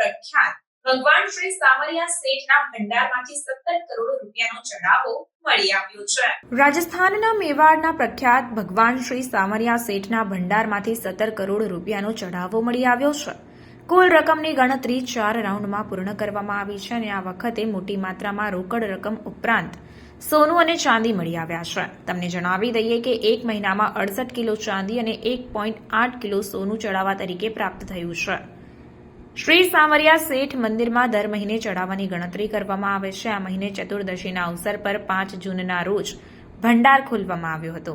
પ્રખ્યાત ભગવાન શ્રી સામરિયા શેઠના ભંડારમાંથી 17 કરોડ રૂપિયાનો ચઢાવો મળી આવ્યો છે। રાજસ્થાનના મેવાડના પ્રખ્યાત ભગવાન શ્રી સામરિયા શેઠના ભંડારમાંથી 17 કરોડ રૂપિયાનો ચઢાવો મળી આવ્યો છે। કુલ રકમની ગણતરી 4 રાઉન્ડમાં પૂર્ણ કરવામાં આવી છે અને આ વખતે મોટી માત્રામાં રોકડ રકમ ઉપરાંત સોનું અને ચાંદી મળી આવ્યા છે। તમને જણાવી દઈએ કે એક મહિનામાં 68 કિલો ચાંદી અને 1.8 કિલો સોનું ચડાવવા તરીકે પ્રાપ્ત થયું છે। શ્રી સામરિયા શેઠ મંદિરમાં દર મહિને ચડાવવાની ગણતરી કરવામાં આવે છે। આ મહિને ચતુર્દશીના અવસર પર 5 જૂનના રોજ ભંડાર ખોલવામાં આવ્યો હતો,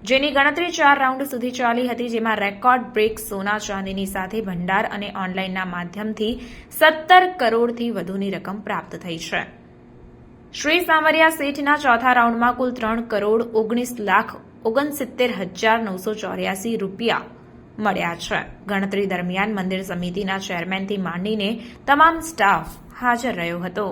જેની ગણતરી 4 રાઉન્ડ સુધી ચાલી હતી, જેમાં રેકોર્ડ બ્રેક સોના ચાંદીની સાથે ભંડાર અને ઓનલાઈનના માધ્યમથી 17 કરોડથી વધુની રકમ પ્રાપ્ત થઈ છે। શ્રી સામરિયા શેઠના ચોથા રાઉન્ડમાં કુલ 3,69,69,984 રૂપિયા મળ્યા છે। ગણતરી દરમિયાન મંદિર સમિતિના ચેરમેનથી માંડીને તમામ સ્ટાફ હાજર રહ્યો હતો।